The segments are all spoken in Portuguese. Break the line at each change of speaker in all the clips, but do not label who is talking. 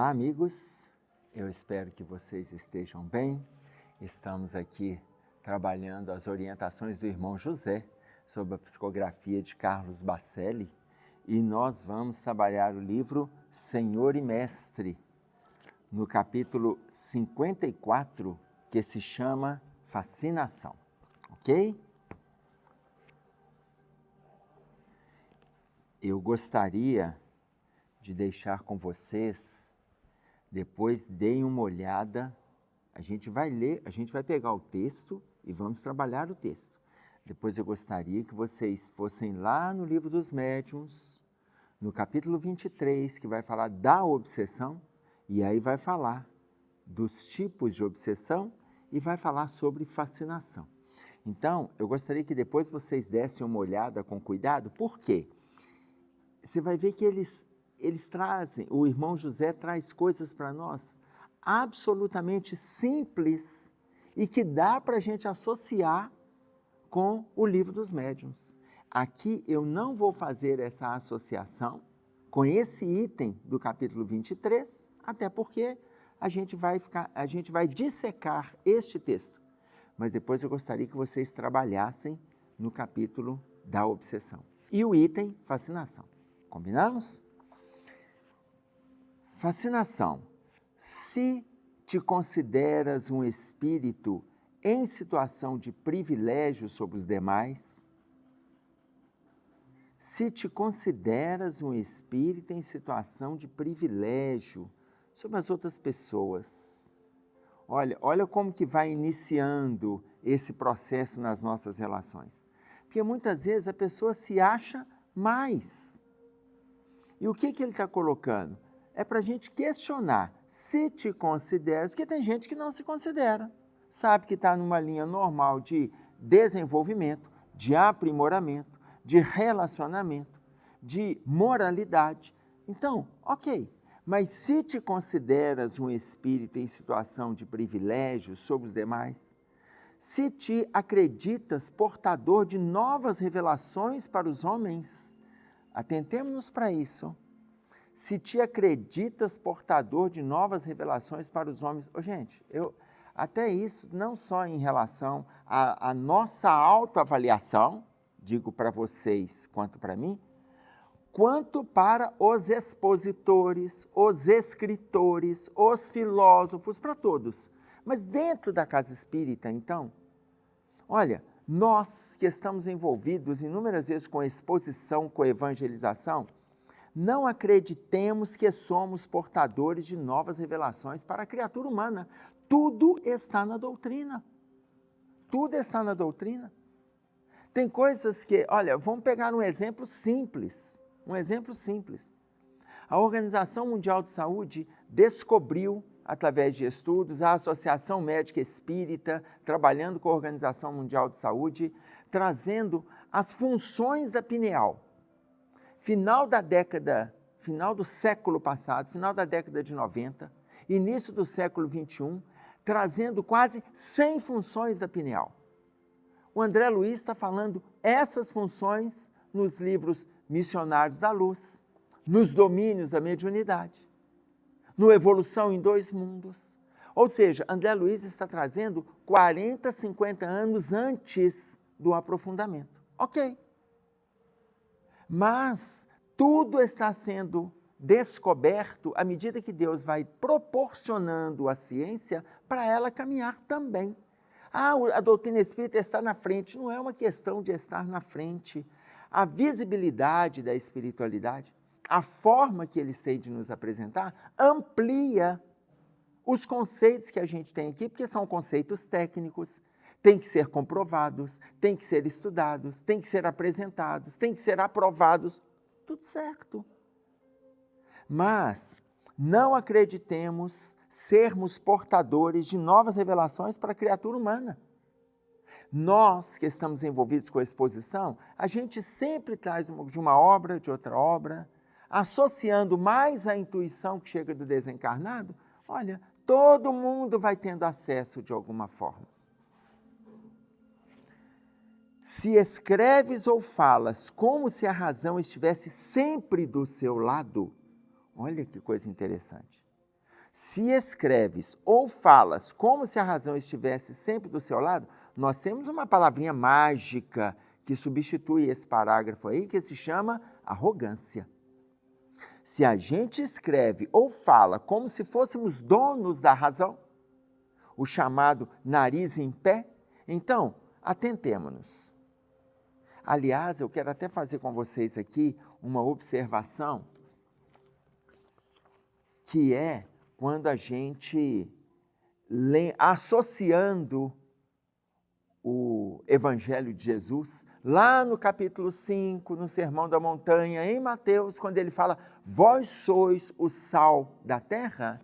Olá, amigos. Eu espero que vocês estejam bem. Estamos aqui trabalhando as orientações do irmão José sobre a psicografia de Carlos Bacelli e nós vamos trabalhar o livro Senhor e Mestre, no capítulo 54, que se chama Fascinação, ok? Eu gostaria de deixar com vocês, depois deem uma olhada, a gente vai ler, a gente vai pegar o texto e vamos trabalhar o texto. Depois eu gostaria que vocês fossem lá no livro dos médiuns, no capítulo 23, que vai falar da obsessão, e aí vai falar dos tipos de obsessão e vai falar sobre fascinação. Então, eu gostaria que depois vocês dessem uma olhada com cuidado, por quê? Você vai ver que eles trazem, o irmão José traz coisas para nós absolutamente simples e que dá para a gente associar com o livro dos médiuns. Aqui eu não vou fazer essa associação com esse item do capítulo 23, até porque a gente vai dissecar este texto. Mas depois eu gostaria que vocês trabalhassem no capítulo da obsessão. E o item fascinação. Combinamos? Fascinação. Se te consideras um espírito em situação de privilégio sobre os demais, se te consideras um espírito em situação de privilégio sobre as outras pessoas, olha como que vai iniciando esse processo nas nossas relações. Porque muitas vezes a pessoa se acha mais. E o que ele está colocando? É para a gente questionar, se te consideras, porque tem gente que não se considera, sabe que está numa linha normal de desenvolvimento, de aprimoramento, de relacionamento, de moralidade. Então, ok, mas se te consideras um espírito em situação de privilégio sobre os demais, se te acreditas portador de novas revelações para os homens, atentemo-nos para isso. Se te acreditas portador de novas revelações para os homens. Gente, até isso, não só em relação à nossa autoavaliação, digo para vocês quanto para mim, quanto para os expositores, os escritores, os filósofos, para todos. Mas dentro da casa espírita, então, olha, nós que estamos envolvidos inúmeras vezes com exposição, com evangelização, não acreditemos que somos portadores de novas revelações para a criatura humana. Tudo está na doutrina. Tudo está na doutrina. Tem coisas que, olha, vamos pegar um exemplo simples. Um exemplo simples. A Organização Mundial de Saúde descobriu, através de estudos, a Associação Médica Espírita, trabalhando com a Organização Mundial de Saúde, trazendo as funções da pineal. Final do século passado, final da década de 90, início do século 21, trazendo quase 100 funções da pineal. O André Luiz está falando essas funções nos livros Missionários da Luz, nos Domínios da Mediunidade, no Evolução em Dois Mundos. Ou seja, André Luiz está trazendo 40, 50 anos antes do aprofundamento. Ok. Mas tudo está sendo descoberto à medida que Deus vai proporcionando a ciência para ela caminhar também. A doutrina espírita está na frente. Não é uma questão de estar na frente. A visibilidade da espiritualidade, a forma que eles têm de nos apresentar, amplia os conceitos que a gente tem aqui, porque são conceitos técnicos, têm que ser comprovados, têm que ser estudados, têm que ser apresentados, têm que ser aprovados, tudo certo. Mas não acreditemos sermos portadores de novas revelações para a criatura humana. Nós que estamos envolvidos com a exposição, a gente sempre traz de uma obra, de outra obra, associando mais a intuição que chega do desencarnado, olha, todo mundo vai tendo acesso de alguma forma. Se escreves ou falas como se a razão estivesse sempre do seu lado, olha que coisa interessante. Se escreves ou falas como se a razão estivesse sempre do seu lado, nós temos uma palavrinha mágica que substitui esse parágrafo aí, que se chama arrogância. Se a gente escreve ou fala como se fôssemos donos da razão, o chamado nariz em pé, então, atentemo-nos. Aliás, eu quero até fazer com vocês aqui uma observação, que é quando a gente lê, associando o Evangelho de Jesus, lá no capítulo 5, no Sermão da Montanha, em Mateus, quando ele fala, vós sois o sal da terra,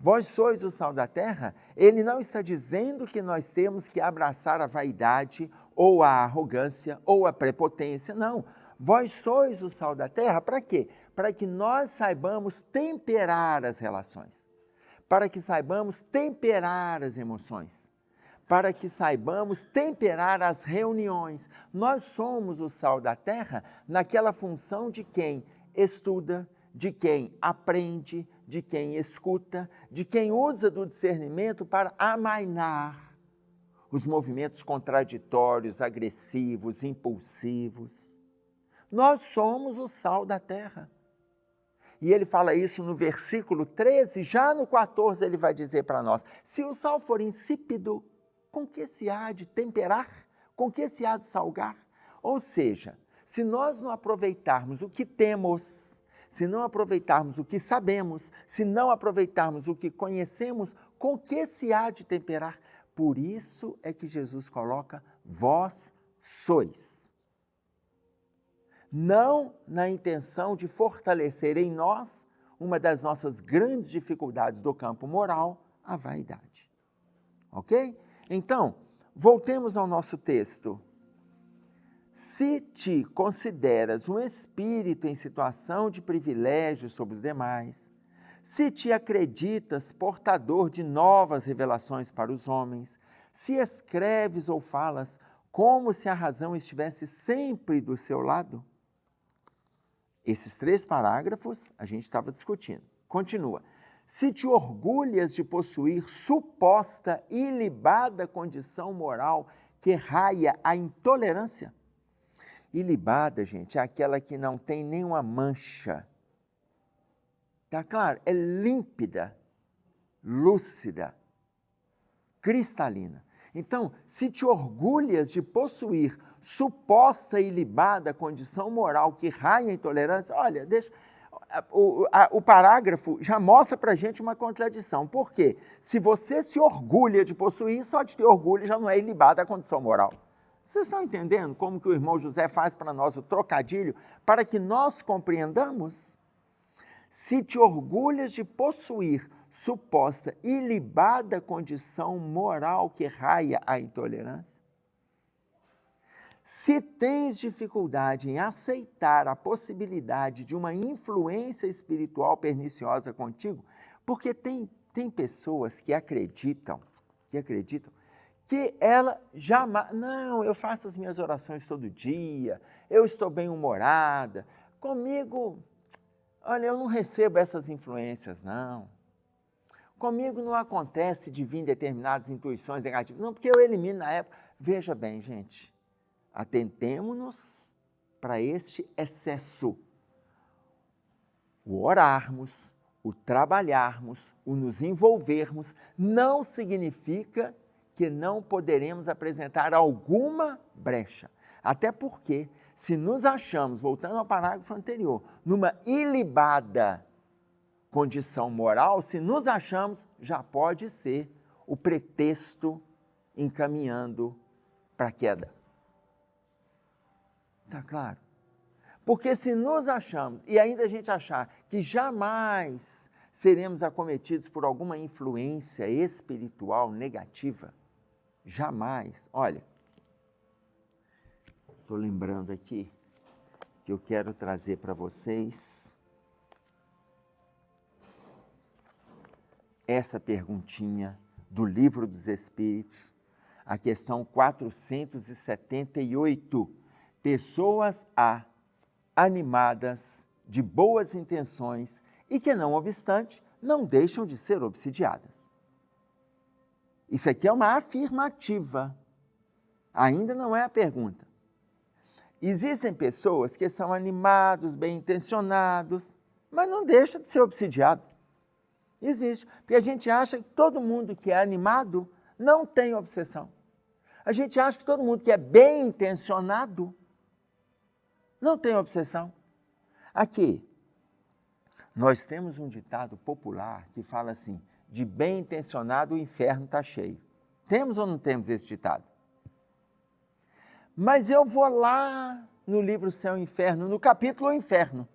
vós sois o sal da terra, ele não está dizendo que nós temos que abraçar a vaidade, ou a arrogância, ou a prepotência, não. Vós sois o sal da terra, para quê? Para que nós saibamos temperar as relações, para que saibamos temperar as emoções, para que saibamos temperar as reuniões. Nós somos o sal da terra naquela função de quem estuda, de quem aprende, de quem escuta, de quem usa do discernimento para amainar os movimentos contraditórios, agressivos, impulsivos. Nós somos o sal da terra. E ele fala isso no versículo 13, já no 14 ele vai dizer para nós, se o sal for insípido, com que se há de temperar? Com que se há de salgar? Ou seja, se nós não aproveitarmos o que temos, se não aproveitarmos o que sabemos, se não aproveitarmos o que conhecemos, com que se há de temperar? Por isso é que Jesus coloca, vós sois. Não na intenção de fortalecer em nós uma das nossas grandes dificuldades do campo moral, a vaidade. Ok? Então, voltemos ao nosso texto. Se te consideras um espírito em situação de privilégio sobre os demais, se te acreditas portador de novas revelações para os homens, se escreves ou falas como se a razão estivesse sempre do seu lado, esses 3 parágrafos a gente estava discutindo. Continua. Se te orgulhas de possuir suposta ilibada condição moral que raia a intolerância, ilibada, gente, é aquela que não tem nenhuma mancha. Tá claro? É límpida, lúcida, cristalina. Então, se te orgulhas de possuir suposta ilibada condição moral que raia a intolerância, olha, deixa... O parágrafo já mostra para a gente uma contradição. Por quê? Se você se orgulha de possuir, só de ter orgulho já não é ilibada a condição moral. Vocês estão entendendo como que o irmão José faz para nós o trocadilho para que nós compreendamos? Se te orgulhas de possuir suposta ilibada condição moral que raia a intolerância, se tens dificuldade em aceitar a possibilidade de uma influência espiritual perniciosa contigo, porque tem pessoas que acreditam que ela jamais... Não, eu faço as minhas orações todo dia, eu estou bem-humorada, comigo, olha, eu não recebo essas influências, não. Comigo não acontece de vir determinadas intuições negativas, não, porque eu elimino na época. Veja bem, gente, atentemo-nos para este excesso. O orarmos, o trabalharmos, o nos envolvermos, não significa que não poderemos apresentar alguma brecha. Até porque, se nos achamos, voltando ao parágrafo anterior, numa ilibada condição moral, se nos achamos, já pode ser o pretexto encaminhando para a queda. Está claro? Porque se nos achamos, e ainda a gente achar que jamais seremos acometidos por alguma influência espiritual negativa, jamais. Olha, estou lembrando aqui que eu quero trazer para vocês essa perguntinha do Livro dos Espíritos, a questão 478. Pessoas animadas, de boas intenções e que, não obstante, não deixam de ser obsidiadas. Isso aqui é uma afirmativa, ainda não é a pergunta. Existem pessoas que são animados, bem-intencionados, mas não deixam de ser obsidiado. Existe, porque a gente acha que todo mundo que é animado não tem obsessão. A gente acha que todo mundo que é bem-intencionado não tem obsessão. Aqui, nós temos um ditado popular que fala assim, de bem-intencionado o inferno está cheio. Temos ou não temos esse ditado? Mas eu vou lá no livro Céu e Inferno, no capítulo Inferno,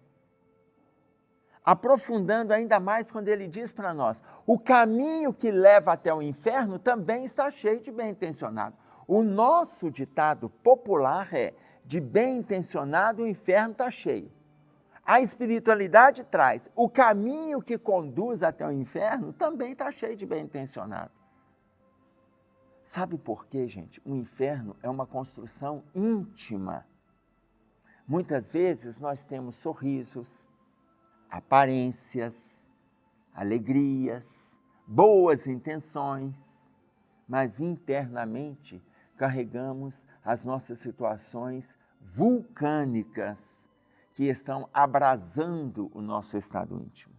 aprofundando ainda mais quando ele diz para nós, o caminho que leva até o inferno também está cheio de bem-intencionado. O nosso ditado popular é, de bem-intencionado o inferno está cheio. A espiritualidade traz, o caminho que conduz até o inferno também está cheio de bem-intencionado. Sabe por quê, gente? O inferno é uma construção íntima. Muitas vezes nós temos sorrisos, aparências, alegrias, boas intenções, mas internamente carregamos as nossas situações vulcânicas que estão abrasando o nosso estado íntimo.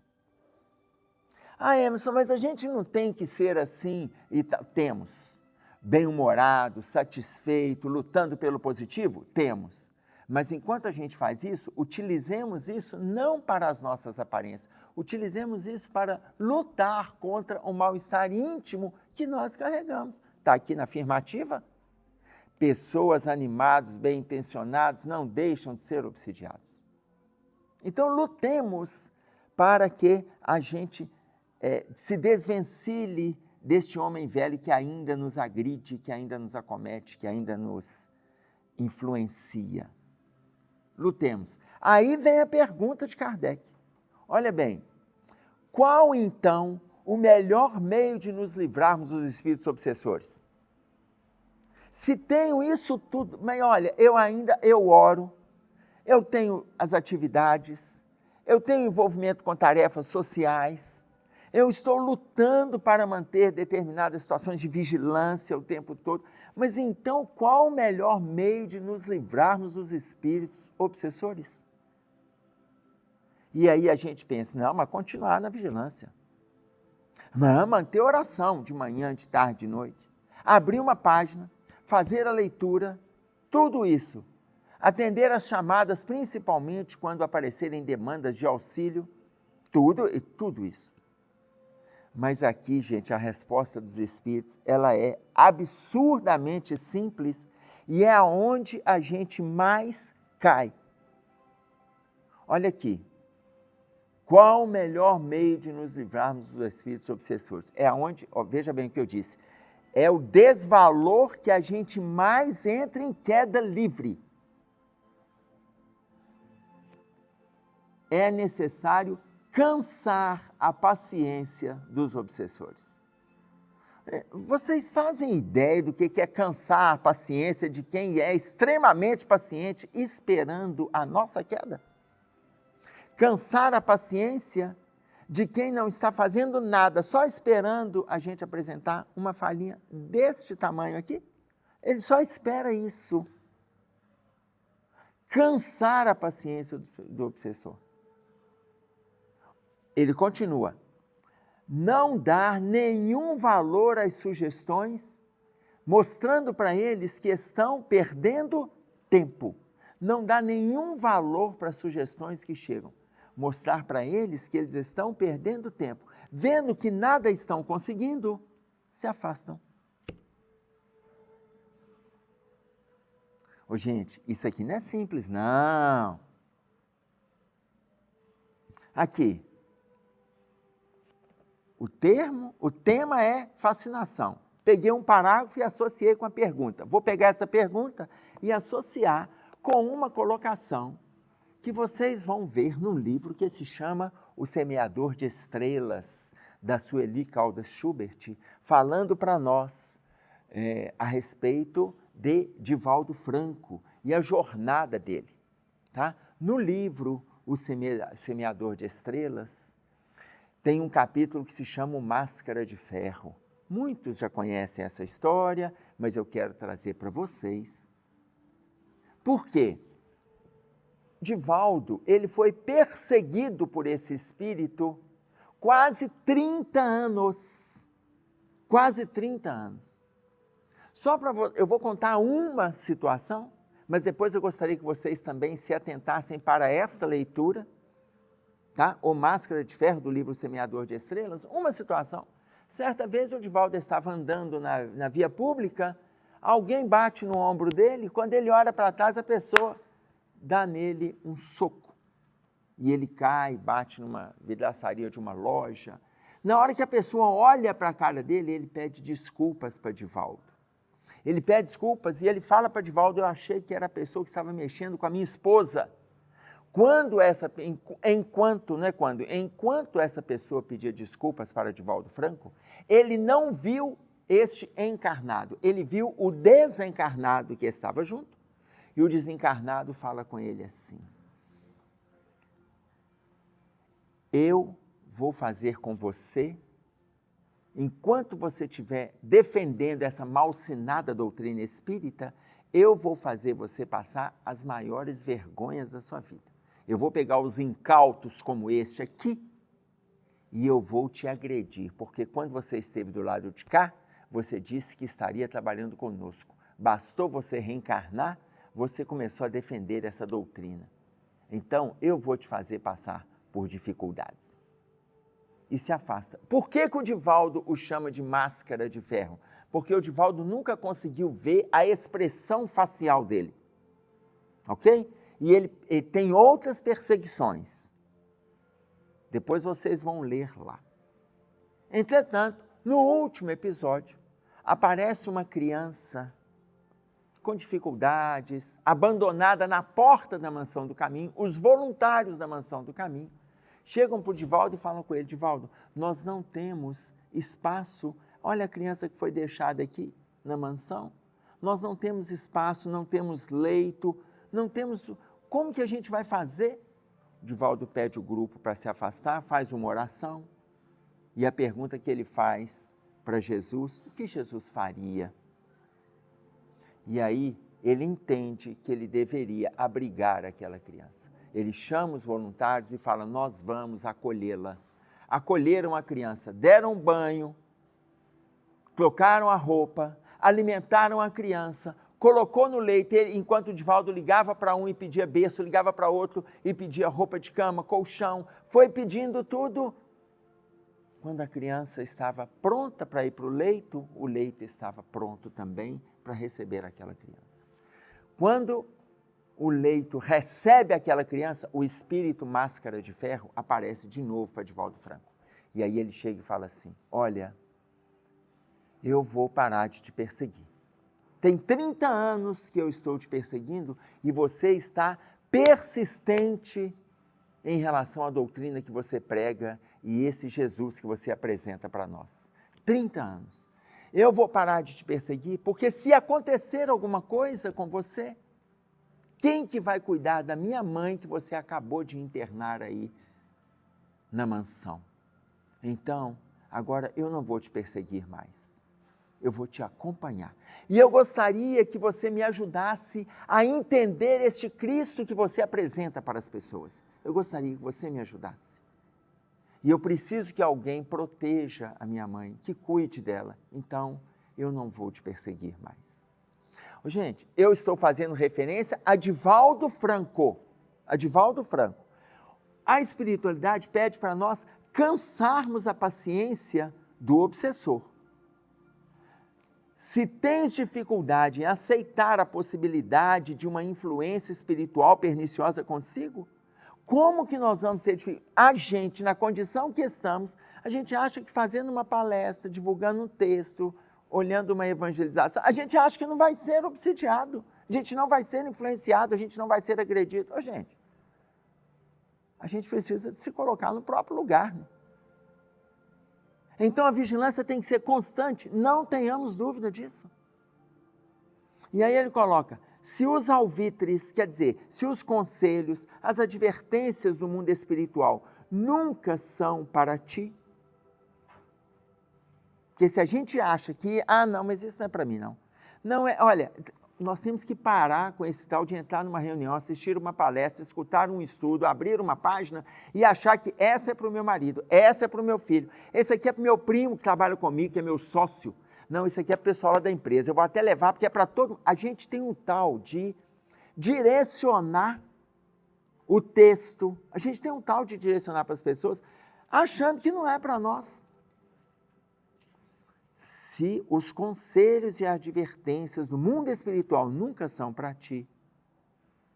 Ah, Emerson, mas a gente não tem que ser assim e tal. Temos. Bem-humorado, satisfeito, lutando pelo positivo? Temos. Mas enquanto a gente faz isso, utilizemos isso não para as nossas aparências, utilizemos isso para lutar contra o mal-estar íntimo que nós carregamos. Está aqui na afirmativa? Pessoas animadas, bem-intencionados, não deixam de ser obsidiados. Então, lutemos para que a gente se desvencilhe deste homem velho que ainda nos agride, que ainda nos acomete, que ainda nos influencia. Lutemos. Aí vem a pergunta de Kardec. Olha bem, qual então o melhor meio de nos livrarmos dos espíritos obsessores? Se tenho isso tudo, mas olha, eu oro, eu tenho as atividades, eu tenho envolvimento com tarefas sociais, eu estou lutando para manter determinadas situações de vigilância o tempo todo, mas então qual o melhor meio de nos livrarmos dos espíritos obsessores? E aí a gente pensa, não, mas continuar na vigilância. Mas manter oração de manhã, de tarde, de noite. Abrir uma página, fazer a leitura, tudo isso. Atender às chamadas, principalmente quando aparecerem demandas de auxílio, tudo isso. Mas aqui, gente, a resposta dos espíritos, ela é absurdamente simples e é aonde a gente mais cai. Olha aqui. Qual o melhor meio de nos livrarmos dos espíritos obsessores? É aonde, veja bem o que eu disse, é o desvalor que a gente mais entra em queda livre. É necessário cansar a paciência dos obsessores. Vocês fazem ideia do que é cansar a paciência de quem é extremamente paciente esperando a nossa queda? Cansar a paciência de quem não está fazendo nada, só esperando a gente apresentar uma falhinha deste tamanho aqui? Ele só espera isso. Cansar a paciência do obsessor. Ele continua, não dar nenhum valor às sugestões, mostrando para eles que estão perdendo tempo. Não dá nenhum valor para as sugestões que chegam. Mostrar para eles que eles estão perdendo tempo. Vendo que nada estão conseguindo, se afastam. Ô, gente, isso aqui não é simples, não. Aqui. O tema é fascinação. Peguei um parágrafo e associei com a pergunta. Vou pegar essa pergunta e associar com uma colocação que vocês vão ver num livro que se chama O Semeador de Estrelas, da Sueli Caldas Schubert, falando para nós a respeito de Divaldo Franco e a jornada dele. Tá? No livro O Semeador de Estrelas, tem um capítulo que se chama o Máscara de Ferro. Muitos já conhecem essa história, mas eu quero trazer para vocês. Por quê? Divaldo, ele foi perseguido por esse espírito quase 30 anos. Quase 30 anos. Eu vou contar uma situação, mas depois eu gostaria que vocês também se atentassem para esta leitura, tá? O Máscara de Ferro, do livro Semeador de Estrelas. Uma situação. Certa vez o Divaldo estava andando na via pública, alguém bate no ombro dele, quando ele olha para trás, a pessoa dá nele um soco. E ele cai, bate numa vidraçaria de uma loja. Na hora que a pessoa olha para a cara dele, ele pede desculpas para Divaldo. Ele pede desculpas e ele fala para Divaldo: eu achei que era a pessoa que estava mexendo com a minha esposa. Enquanto essa pessoa pedia desculpas para Divaldo Franco, ele não viu este encarnado, ele viu o desencarnado que estava junto, e o desencarnado fala com ele assim: eu vou fazer com você, enquanto você estiver defendendo essa malsinada doutrina espírita, eu vou fazer você passar as maiores vergonhas da sua vida. Eu vou pegar os incautos como este aqui e eu vou te agredir, porque quando você esteve do lado de cá, você disse que estaria trabalhando conosco. Bastou você reencarnar, você começou a defender essa doutrina. Então, eu vou te fazer passar por dificuldades. E se afasta. Por que o Divaldo o chama de Máscara de Ferro? Porque o Divaldo nunca conseguiu ver a expressão facial dele. Ok? E ele tem outras perseguições. Depois vocês vão ler lá. Entretanto, no último episódio, aparece uma criança com dificuldades, abandonada na porta da Mansão do Caminho. Os voluntários da Mansão do Caminho chegam para o Divaldo e falam com ele: Divaldo, nós não temos espaço, olha a criança que foi deixada aqui na mansão, nós não temos espaço, não temos leito, não temos, como que a gente vai fazer? O Divaldo pede o grupo para se afastar, faz uma oração, e a pergunta que ele faz para Jesus: o que Jesus faria? E aí ele entende que ele deveria abrigar aquela criança. Ele chama os voluntários e fala: nós vamos acolhê-la. Acolheram a criança, deram banho, trocaram a roupa, alimentaram a criança, colocou no leito, enquanto o Divaldo ligava para um e pedia berço, ligava para outro e pedia roupa de cama, colchão, foi pedindo tudo. Quando a criança estava pronta para ir para o leito estava pronto também para receber aquela criança. Quando o leito recebe aquela criança, o espírito Máscara de Ferro aparece de novo para Divaldo Franco. E aí ele chega e fala assim: olha, eu vou parar de te perseguir. Tem 30 anos que eu estou te perseguindo e você está persistente em relação à doutrina que você prega e esse Jesus que você apresenta para nós. 30 anos. Eu vou parar de te perseguir porque se acontecer alguma coisa com você, quem que vai cuidar da minha mãe que você acabou de internar aí na mansão? Então, agora eu não vou te perseguir mais. Eu vou te acompanhar. E eu gostaria que você me ajudasse a entender este Cristo que você apresenta para as pessoas. Eu gostaria que você me ajudasse. E eu preciso que alguém proteja a minha mãe, que cuide dela. Então, eu não vou te perseguir mais. Gente, eu estou fazendo referência a Divaldo Franco. A Divaldo Franco. A espiritualidade pede para nós cansarmos a paciência do obsessor. Se tens dificuldade em aceitar a possibilidade de uma influência espiritual perniciosa consigo, como que nós vamos ter dificuldade? A gente, na condição que estamos, a gente acha que fazendo uma palestra, divulgando um texto, olhando uma evangelização, a gente acha que não vai ser obsidiado, a gente não vai ser influenciado, a gente não vai ser agredido. Gente, a gente precisa de se colocar no próprio lugar, né? Então a vigilância tem que ser constante, não tenhamos dúvida disso. E aí ele coloca: se os alvitres, quer dizer, se os conselhos, as advertências do mundo espiritual nunca são para ti, Porque se a gente acha que, não, mas isso não é para mim, não. Não é, olha, nós temos que parar com esse tal de entrar numa reunião, assistir uma palestra, escutar um estudo, abrir uma página e achar que essa é para o meu marido, essa é para o meu filho, esse aqui é para o meu primo que trabalha comigo, que é meu sócio. Não, isso aqui é para o pessoal lá da empresa, eu vou até levar porque é para todo... A gente tem um tal de direcionar o texto, a gente tem um tal de direcionar para as pessoas, achando que não é para nós. Se os conselhos e advertências do mundo espiritual nunca são para ti,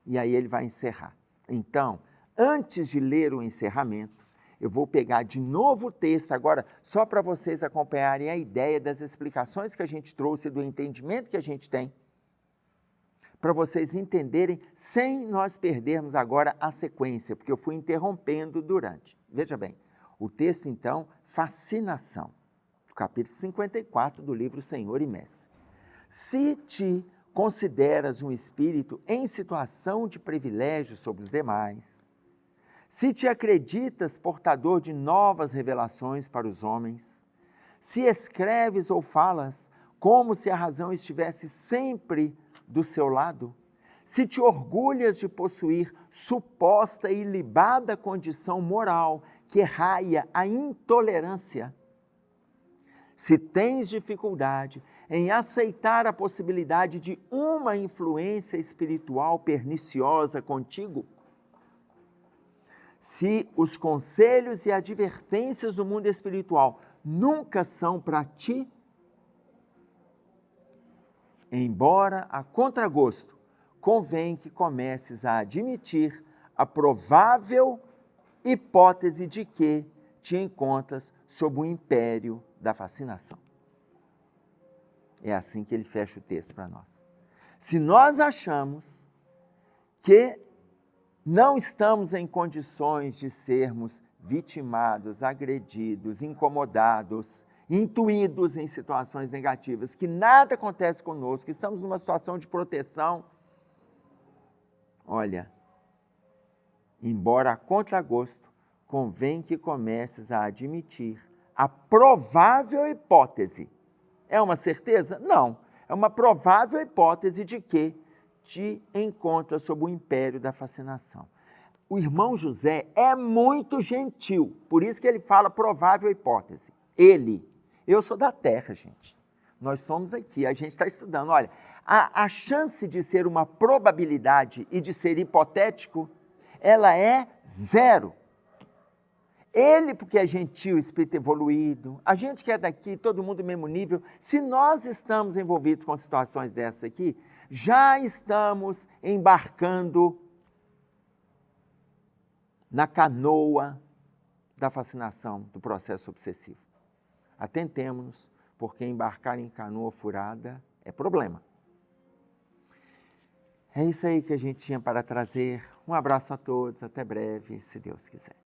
e aí ele vai encerrar. Então, antes de ler o encerramento, eu vou pegar de novo o texto agora, só para vocês acompanharem a ideia das explicações que a gente trouxe, do entendimento que a gente tem, para vocês entenderem, sem nós perdermos agora a sequência, porque eu fui interrompendo durante. Veja bem, o texto então, fascinação. Capítulo 54 do livro Senhor e Mestre. Se te consideras um espírito em situação de privilégio sobre os demais, se te acreditas portador de novas revelações para os homens, se escreves ou falas como se a razão estivesse sempre do seu lado, se te orgulhas de possuir suposta e ilibada condição moral que raia a intolerância, se tens dificuldade em aceitar a possibilidade de uma influência espiritual perniciosa contigo, se os conselhos e advertências do mundo espiritual nunca são para ti, embora a contragosto, convém que comeces a admitir a provável hipótese de que te encontras sob o império da fascinação. É assim que ele fecha o texto para nós. Se nós achamos que não estamos em condições de sermos vitimados, agredidos, incomodados, intuídos em situações negativas, que nada acontece conosco, que estamos numa situação de proteção, olha, embora a contragosto, convém que comeces a admitir a provável hipótese. É uma certeza? Não. É uma provável hipótese de que te encontras sob o império da fascinação. O irmão José é muito gentil, por isso que ele fala provável hipótese. Eu sou da terra, gente. Nós somos aqui, a gente está estudando. Olha, a chance de ser uma probabilidade e de ser hipotético, ela é zero. Ele, porque é gentil, espírito evoluído, a gente que é daqui, todo mundo do mesmo nível, se nós estamos envolvidos com situações dessas aqui, já estamos embarcando na canoa da fascinação, do processo obsessivo. Atentemo-nos, porque embarcar em canoa furada é problema. É isso aí que a gente tinha para trazer. Um abraço a todos, até breve, se Deus quiser.